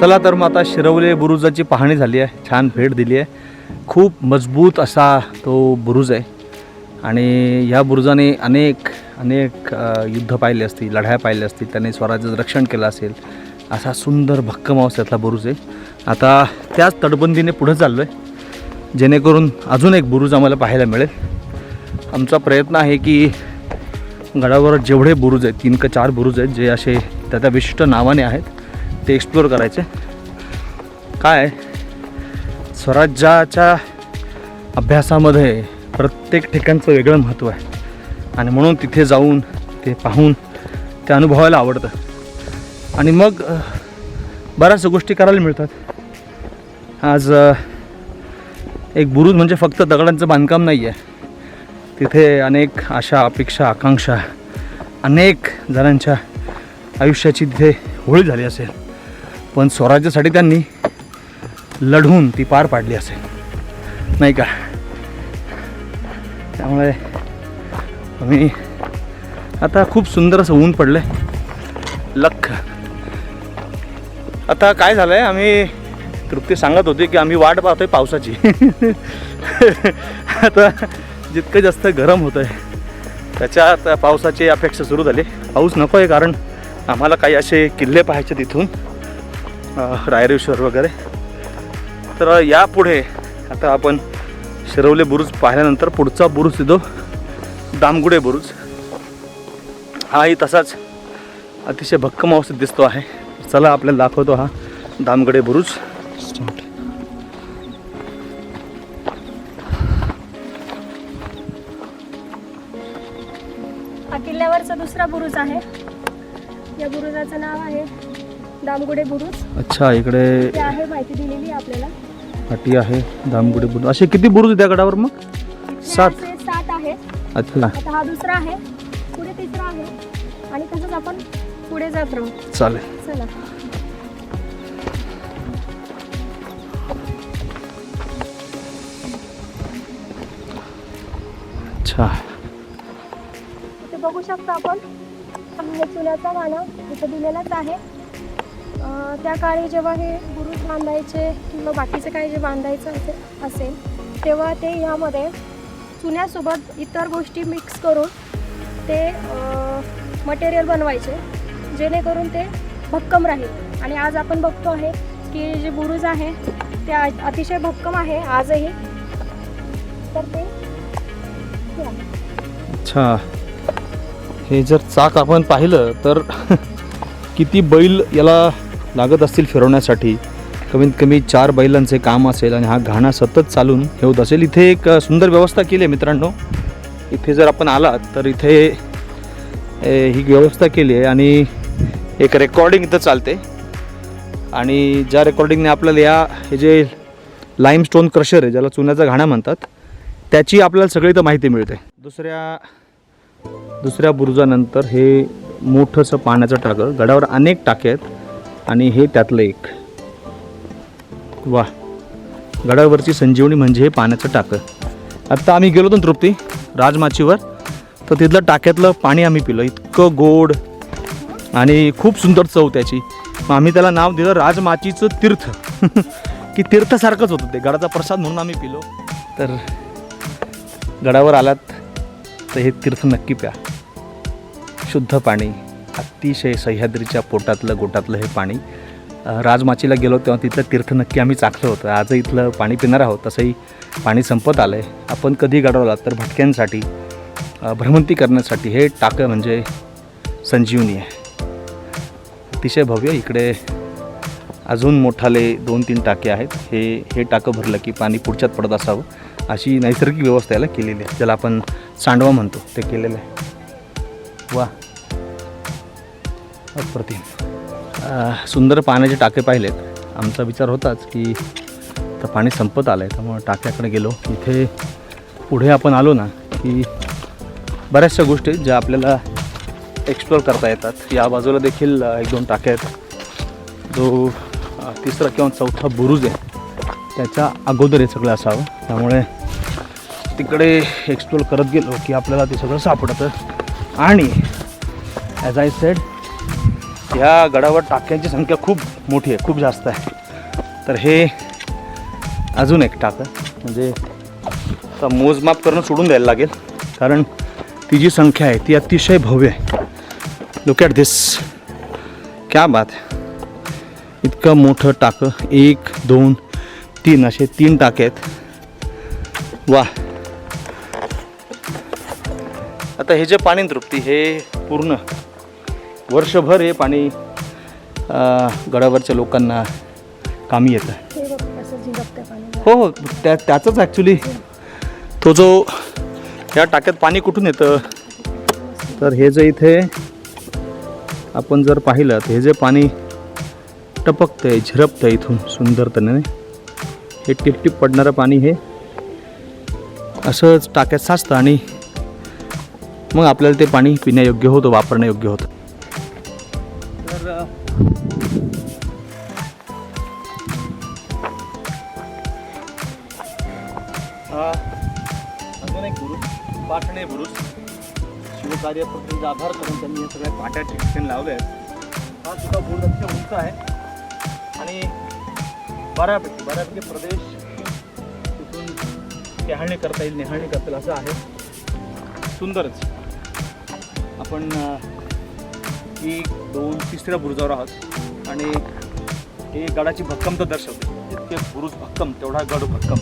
चला तर मग आता शिरवले बुरुजाची पाहणी झाली आहे, छान भेट दिली आहे. खूप मजबूत असा तो बुरुज आहे आणि ह्या बुरुजाने अनेक युद्ध पाहिले असतील, लढाया पाहिल्या असतील, त्याने स्वराज्याचं रक्षण केलं असेल. असा सुंदर भक्कम अवस्थेतला बुरुज आहे. आता त्याच तटबंदीने पुढे चाललो आहे जेणेकरून अजून एक बुरुज आम्हाला पाहायला मिळेल. आमचा प्रयत्न आहे की गडावर जेवढे बुरुज आहेत, 3 का 4 बुरुज आहेत जे असे त्या विशिष्ट नावाने आहेत, ते एक्सप्लोअर करायचे. काय स्वराज्याच्या अभ्यासामध्ये प्रत्येक ठिकाणचं वेगळं महत्त्व आहे आणि म्हणून तिथे जाऊन ते पाहून ते अनुभवायला आवडतं आणि मग बऱ्याच गोष्टी करायला मिळतात. आज एक बुरुज म्हणजे फक्त दगडांचं बांधकाम नाही आहे, तिथे अनेक आशा, अपेक्षा, आकांक्षा, अनेक जणांच्या आयुष्याची तिथे होळी झाली असेल, पण स्वराज्यासाठी त्यांनी लढून ती पार पाडली असेल, नाही का? त्यामुळे आम्ही आता खूप सुंदर असं ऊन पडलं आहे, लख. आता काय झालं आहे, आम्ही तृप्ती सांगत होती की आम्ही वाट पाहतोय पावसाची. आता जितकं जास्त गरम होतं आहे त्याच्यात पावसाची अपेक्षा सुरू झाली. पाऊस नको आहे कारण आम्हाला काही असे किल्ले पाहायचे तिथून, रायरेश्वर वगैरे. तर यापुढे आता आपण शिरवले बुरुज पाहिल्यानंतर पुढचा बुरुज येतो दामगुडे बुरुज. हाही तसाच अतिशय भक्कम अवस्थेत दिसतो आहे. चला आपल्याला दाखवतो हा दामगुडे बुरुज. हा किल्ल्यावरचा दुसरा बुरुज आहे. या बुरुजाचं नाव आहे दामगुडे बुरुज. अच्छा, इकडे ते आहे माहिती दिलेली आपल्याला. अटी आहे दामगुडे बुरुज. असे किती बुरुज त्या गडावर मग? 7 आहेत. अच्छा, आता हा दुसरा आहे, पुढे तिसरा आहे आणि तसंच आपण पुढे जात राहू. चालेल. चला. अच्छा, इथे बघू शकतो आपण हे चुन्याचा वाणा इथं दिलेलाच आहे. त्या काळी जेव्हा हे बुरुज बांधायचे किंवा बाकीचं काही जे बांधायचं असेल तेव्हा ते ह्यामध्ये चुन्यासोबत इतर गोष्टी मिक्स करून ते मटेरियल बनवायचे जेणेकरून ते भक्कम राहील. आणि आज आपण बघतो आहे की जे बुरुज आहे ते अतिशय भक्कम आहे आजही. तर ते अच्छा, हे जर चाक आपण पाहिलं तर किती बैल याला लागत असतील फिरवण्यासाठी. कमीत कमी 4 बैलांचे काम असेल आणि हा घाणा सतत चालून हे होत असेल. इथे एक सुंदर व्यवस्था केली आहे मित्रांनो. इथे जर आपण आलात तर इथे ही व्यवस्था केली आहे आणि एक रेकॉर्डिंग इथं चालते आणि ज्या रेकॉर्डिंगने आपल्याला हे जे लाईमस्टोन क्रशर आहे, ज्याला चुन्याचा घाणा म्हणतात, त्याची आपल्याला सगळी इथं माहिती मिळते. दुसऱ्या बुरुजानंतर हे मोठंसं पाण्याचं टाकं. गडावर अनेक टाके आहेत आणि हे त्यातलं एक. वा, गडावरची संजीवनी म्हणजे हे पाण्याचं टाकं. आत्ता आम्ही गेलो होतो तृप्ती राजमाचीवर, तर तिथलं टाक्यातलं पाणी आम्ही पिलं. इतकं गोड आणि खूप सुंदर चव त्याची. मग आम्ही त्याला नाव दिलं राजमाचीचं तीर्थ. की तीर्थसारखंच होतं ते, गडाचा प्रसाद म्हणून आम्ही पिलो. तर गडावर आलात तर हे तीर्थ नक्की प्या. शुद्ध पाणी, अतिशय सह्याद्रीच्या पोटातलं गोटातलं हे पाणी. राजमाचीला गेलो तेव्हा तिथलं तीर्थ नक्की आम्ही चाखलं होतं. आजही इथलं पाणी पिणार आहोत. तसंही पाणी संपत आलं आहे. आपण कधी गडावर आलात तर भटक्यांसाठी, भ्रमंती करण्यासाठी हे टाकं म्हणजे संजीवनी आहे. अतिशय भव्य. इकडे अजून मोठाले 2-3 टाके आहेत. हे टाकं भरलं की पाणी पुढच्यात पडत असावं अशी नैसर्गिक व्यवस्था याला केलेली आहे, ज्याला आपण सांडवा म्हणतो, ते केलेलं आहे. वा, अप्रतिम. सुंदर पाण्याचे टाके पाहिलेत. आमचा विचार होताच की तर पाणी संपत आलं आहे, त्यामुळे टाक्याकडे गेलो. इथे पुढे आपण आलो ना की बऱ्याचशा गोष्टी ज्या आपल्याला एक्सप्लोअर करता येतात. या बाजूला देखील 1-2 टाके आहेत. जो तिसरा किंवा चौथा बुरुज आहे त्याच्या अगोदर हे सगळं असावं, त्यामुळे तिकडे एक्सप्लोअर करत गेलो की आपल्याला ते सगळं सापडतं. आणि ॲज आय सेड ह्या गडावर टाक्यांची संख्या खूप मोठी आहे, खूप जास्त आहे. तर हे अजून एक टाकं, म्हणजे आता मोजमाप करणं सोडून द्यायला लागेल, कारण ती जी संख्या आहे ती अतिशय भव्य आहे. लुक ॲट दिस, क्या बात. इतकं मोठं टाकं, 1 2 3 असे 3 टाके आहेत. वा. आता हे जे पाणी तृप्ती हे पूर्ण वर्षभर हे पाणी गडावरच्या लोकांना कामी येतं. हे बघ कसं झिरपतं पाणी. हो हो, त्याचंच ॲक्च्युली तो जो या टाक्यात पाणी कुठून येतं, तर हे जे इथे आपण जर पाहिलं तर हे जे पाणी टपकतंय, झिरपतं इथून सुंदरतेने, हे टिपटिप पडणारं पाणी हे असंच टाक्यात साचतं आणि मग आपल्याला ते पाणी पिण्यायोग्य होतं, वापरण्यायोग्य होतं. तर अजून एक बुरुज, पाटणे बुरुज. शिवकार्यप्रतींचा आभार करून त्यांनी या सगळ्या पाट्याचे ठिकाण लावले आहेत. हा सुद्धा बुरुज अतिशय उंच आहे आणि बऱ्यापैकी प्रदेश तिथून टेहाळणी करता येईल, नेहाळणी करता येईल असं आहे. सुंदरच. आपण 1 2 3ऱ्या बुरुजावर आहोत आणि हे गडाची भक्कमता दर्शवते. जितके बुरुज भक्कम तेवढा गड भक्कम,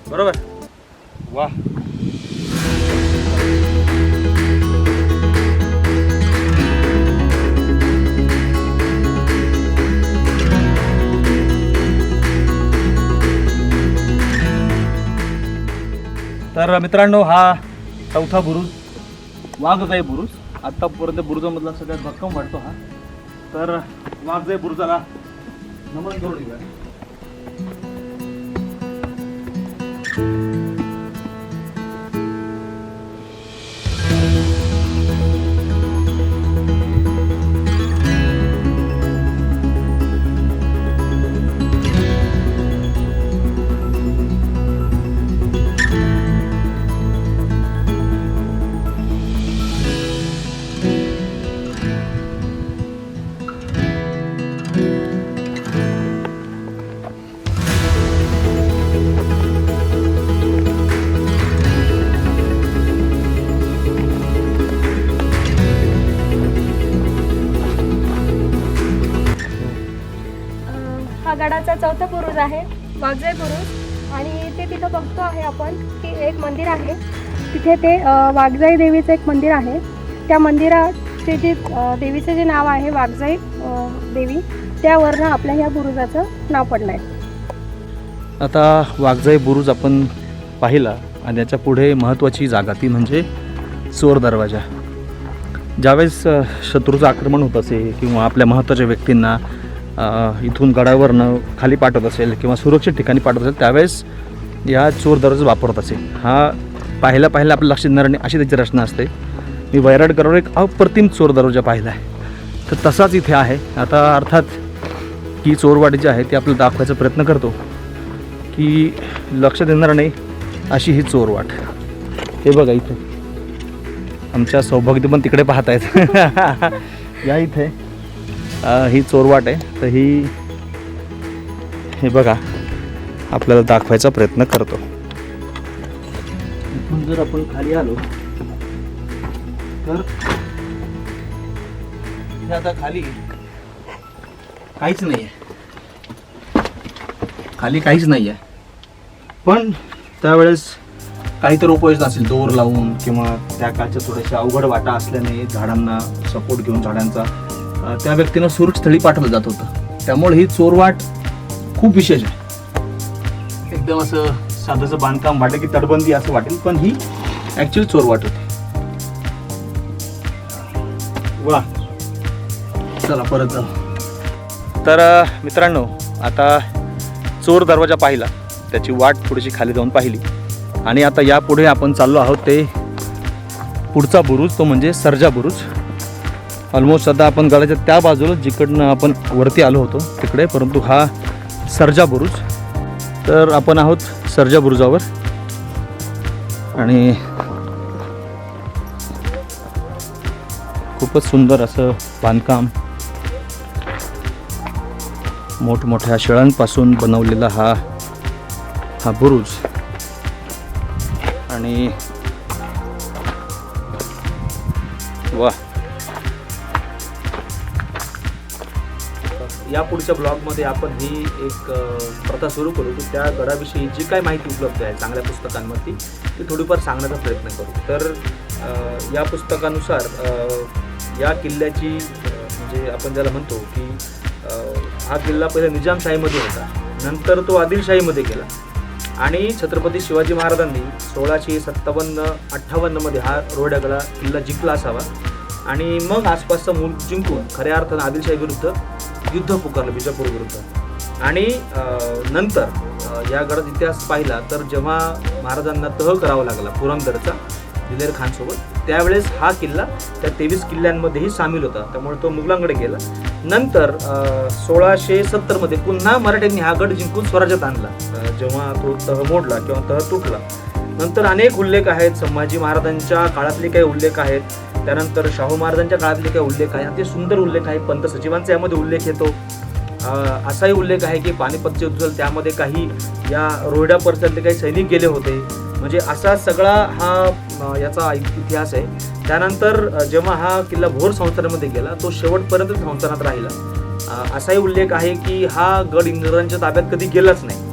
बरोबर. वा. तर मित्रांनो, हा 4था बुरुज, वाघजाई बुरुज. आत्तापर्यंत बुरुजामधला सगळ्यात भक्कम वाटतो हा. तर वाघजाई बुरुजाला नमन करून येऊया. हा गडाचा 4था बुरुज आहे, वाघजाई बुरुज. आणि ते तिथं बघतो आहे आपण की एक मंदिर आहे तिथे, ते वाघजाई देवीचं एक मंदिर आहे. त्या मंदिराचे जे देवीचं जे नाव आहे वाघजाई देवी, त्यावरनं आपल्या ह्या बुरुजाचं नाव पडलं आहे. आता वाघजाई बुरुज आपण पाहिला आणि त्याच्या पुढे महत्त्वाची जागा ती म्हणजे चोर दरवाजा. ज्यावेळेस शत्रूचं आक्रमण होत असेल किंवा आपल्या महत्त्वाच्या व्यक्तींना इथून गडावरनं खाली पाठवत असेल किंवा सुरक्षित ठिकाणी पाठवत असेल, त्यावेळेस या चोर दरवाजा वापरत असेल. हा पाहिला आपलं लक्षात येणार नाही अशी त्याची रचना असते. मी वैराटगडावर एक अप्रतिम चोर दरवाजा पाहिला आहे, तर तसाच इथे आहे. आता अर्थात ही चोरवाट जी आहे ती आपल्याला दाखवायचा प्रयत्न करतो की लक्षात येणार नाही अशी ही चोरवाट. हे बघा इथे आमच्या सौभाग्य पण तिकडे पाहत आहेत. या इथे ही चोरवाट आहे. तर हे बघा आपल्याला दाखवायचा प्रयत्न करतो. इथून जर आपण खाली आलो तर आता खाली काहीच नाही आहे, खाली काहीच नाही आहे. पण त्यावेळेस काहीतरी उपयोजना असेल, दोर लावून किंवा त्या काळच्या थोड्याशा अवघड वाटा असल्याने झाडांना सपोर्ट घेऊन झाडांचा त्या व्यक्तीनं सुरक्षित स्थळी पाठवलं जात होतं. त्यामुळे ही चोरवाट खूप विशेष आहे. एकदम असं साधंसं बांधकाम वाटेल की तटबंदी असं वाटेल, पण ही ॲक्च्युअली चोरवाट होती. वा. चला परत जाऊ. तर मित्रांनो, आता चोर दरवाजा पाहिला, त्याची वाट थोडीशी खाली जाऊन पाहिली आणि आता यापुढे आपण चाललो आहोत ते पुढचा बुरुज, तो म्हणजे सर्जा बुरुज. ऑलमोस्ट आता आपण गडाच्या त्या बाजूला जिकडनं आपण वरती आलो होतो तिकडे, परंतु हा सर्जा बुरुज. तर आपण आहोत सर्जा बुरुजावर आणि खूपच सुंदर असं बांधकाम मोठमोठ्या शिळांपासून बनवलेला हा बुरुज आणि वा. या पुढच्या ब्लॉगमध्ये आपण ही एक प्रथा सुरू करू की त्या गडाविषयी जी काय माहिती उपलब्ध आहे चांगल्या पुस्तकांमध्ये ती थोडीफार सांगण्याचा प्रयत्न करू. तर या पुस्तकानुसार या किल्ल्याची म्हणजे आपण ज्याला म्हणतो की हा किल्ला पहिला निजामशाहीमध्ये होता, नंतर तो आदिलशाहीमध्ये गेला आणि छत्रपती शिवाजी महाराजांनी 1657-58 हा रोहिडागडा किल्ला जिंकला असावा आणि मग आसपासचा मुल्क जिंकून खऱ्या अर्थानं आदिलशाही विरुद्ध युद्ध पुकारलं बिजापूर विरुद्ध. आणि नंतर या गडाचा इतिहास पाहिला तर जेव्हा महाराजांना तह करावा लागला पुरंदरचा दिलेर खानसोबत, त्यावेळेस हा किल्ला त्या 23 किल्ल्यांमध्येही सामील होता, त्यामुळे तो मुघलांकडे गेला. नंतर 1670 पुन्हा मराठ्यांनी हा गड जिंकून स्वराज्यात आणला जेव्हा तो तह मोडला किंवा तह तुटला. नंतर अनेक उल्लेख आहेत, संभाजी महाराजांच्या काळातले काही उल्लेख आहेत, त्यानंतर शाहू महाराजांच्या काळातले काही उल्लेख आहेत, ते सुंदर उल्लेख आहे. पंत सचिवांचा यामध्ये उल्लेख येतो. असाही उल्लेख आहे की पानिपतचे युद्ध झालं त्यामध्ये काही या रोहिडा परिसरातले काही सैनिक गेले होते. म्हणजे असा सगळा हा याचा इतिहास आहे. त्यानंतर जेव्हा हा किल्ला भोर संस्थानामध्ये गेला तो शेवटपर्यंत संस्थानात राहिला. असाही उल्लेख आहे की हा गड इंग्रजांच्या ताब्यात कधी गेलाच नाही.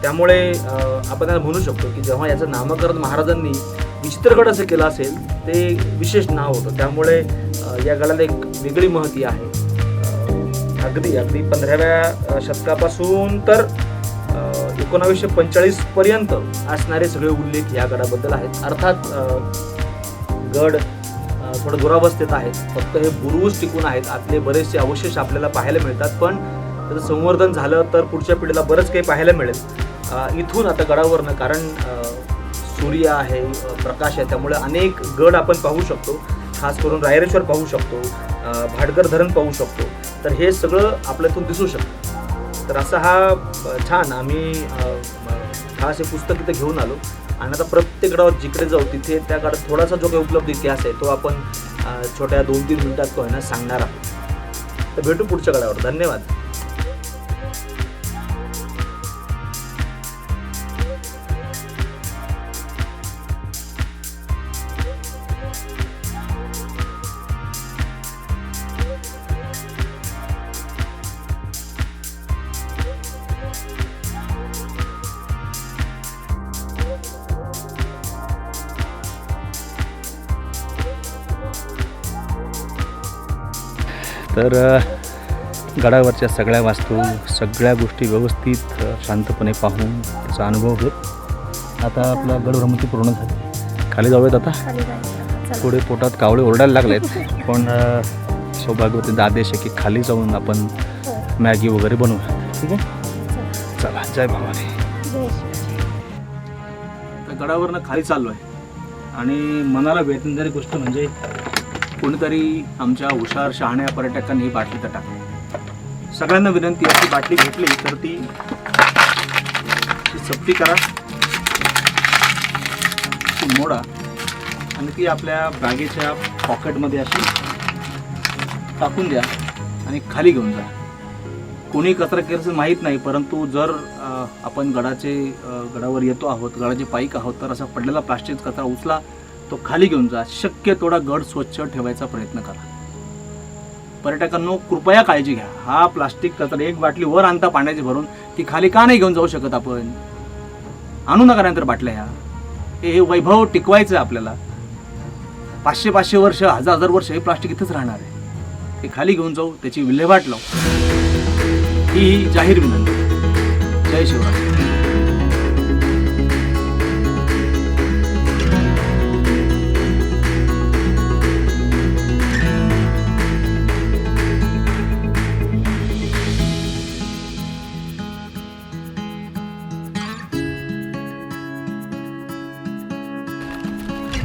त्यामुळे आपण त्याला म्हणू शकतो की जेव्हा याचं नामकरण महाराजांनी विचित्रगड असं केलं असेल ते विशेष नाव होतं. त्यामुळे या गडाला एक वेगळी महती आहे. अगदी 15व्या शतकापासून तर 1945 पर्यंत असणारे सगळे उल्लेख या गडाबद्दल आहेत. अर्थात गड थोडं दुरावस्थेत आहेत, फक्त हे बुरुज टिकून आहेत, आतले बरेचसे अवशेष आपल्याला पाहायला मिळतात. पण त्याचं संवर्धन झालं तर पुढच्या पिढीला बरंच काही पाहायला मिळेल. इथून आता गडावरनं, कारण सूर्य आहे, प्रकाश आहे, त्यामुळे अनेक गड आपण पाहू शकतो. खास करून रायरेश्वर पाहू शकतो, भाटगर धरण पाहू शकतो. तर हे सगळं आपल्या इथून दिसू शकतं. तर असा हा छान आम्ही खास हे पुस्तक इथं घेऊन आलो आणि आता प्रत्येक गडावर जिकडे जाऊ तिथे त्या गडात थोडासा जो काही उपलब्ध इतिहास आहे तो आपण छोट्या 2-3 मिनिटात तो आहे ना सांगणार आहोत. तर भेटू पुढच्या गडावर. धन्यवाद. तर गडावरच्या सगळ्या वास्तू, सगळ्या गोष्टी व्यवस्थित शांतपणे पाहून त्याचा अनुभव घेत आता आपला गडभ्रमंती पूर्ण झाली. खाली जाऊयात आता. पुढे पोटात कावळे ओरडायला लागलेत, पण सौभाग्यवती आदेश आहे की खाली जाऊन आपण मॅगी वगैरे बनवूया. ठीक आहे, चला. जय भवानी. तर गडावरनं खाली चाललो आहे आणि मनाला वेदनादायक गोष्ट म्हणजे कोणीतरी आमच्या हुशार शहाण्या पर्यटकांनी ही बाटली तर टाकली. सगळ्यांना विनंती आहे की बाटली घेतली तर ती चपटी करा, ती मोडा आणि ती आपल्या बॅगेच्या पॉकेटमध्ये अशी टाकून द्या आणि खाली घेऊन जा. कोणी कचरा केलं माहीत नाही, परंतु जर आपण गडावर येतो आहोत, गडाचे पाईक आहोत, तर असा पडलेला प्लास्टिक कचरा उचला, तो खाली घेऊन जा. शक्य तेवढा गड स्वच्छ ठेवायचा प्रयत्न करा. पर्यटकांनो कृपया काळजी घ्या. हा प्लास्टिक कचरा, एक बाटली वर आणता पाण्याची भरून, ती खाली का नाही घेऊन जाऊ शकत आपण? आणू नका नंतर बाटल्या ह्या. हे वैभव टिकवायचं आहे आपल्याला. 500-500 वर्ष, 1000-1000 वर्ष हे प्लास्टिक इथंच राहणार आहे. ते खाली घेऊन जाऊ, त्याची विल्हेवाट लावू, ही जाहीर विनंती. जय शिवराय.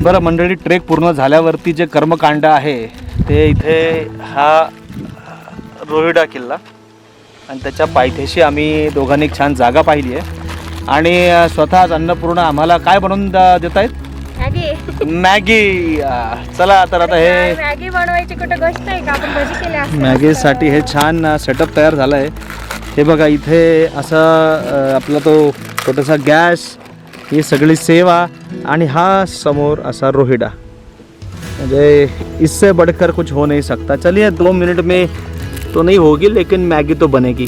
बरं मंडळी, ट्रेक पूर्ण झाल्यावरती जे कर्मकांड आहे ते इथे हा रोहिडा किल्ला आणि त्याच्या पायथ्याशी आम्ही दोघांनी छान जागा पाहिली आहे आणि स्वतःच अन्नपूर्णा आम्हाला काय बनवून देत आहेत? मॅगी. चला तर आता हे मॅगी बनवायची कुठं गोष्ट आहे का? आपण भजी केल्या. मॅगीसाठी हे छान सेटअप तयार झालं आहे. हे बघा इथे असा आपला तो छोटासा गॅस, ही सगळी सेवा आणि हा समोर असा रोहिडा. म्हणजे इससे बढ़कर कुछ हो नहीं सकता. चलिए 2 मिनट में तो नहीं होगी लेकिन मॅगी तो बनेगी.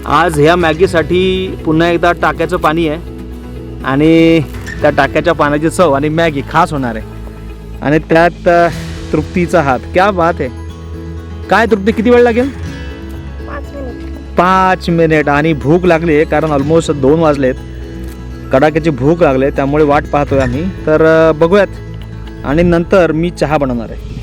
आज ह्या मॅगीसाठी पुन्हा एकदा टाक्याचं पाणी आहे आणि त्या टाक्याच्या पाण्याची चव आणि मॅगी खास होणार आहे. आणि त्यात तृप्तीचा हात. क्या बात आहे. काय तृप्ती, किती वेळ लागेल? 5 मिनिट. आणि भूक लागली आहे कारण ऑलमोस्ट 2 वाजलेत. कडाक्याची भूक लागली त्यामुळे वाट पाहतोय आम्ही. तर बघूयात आणि नंतर मी चहा बनवणार आहे.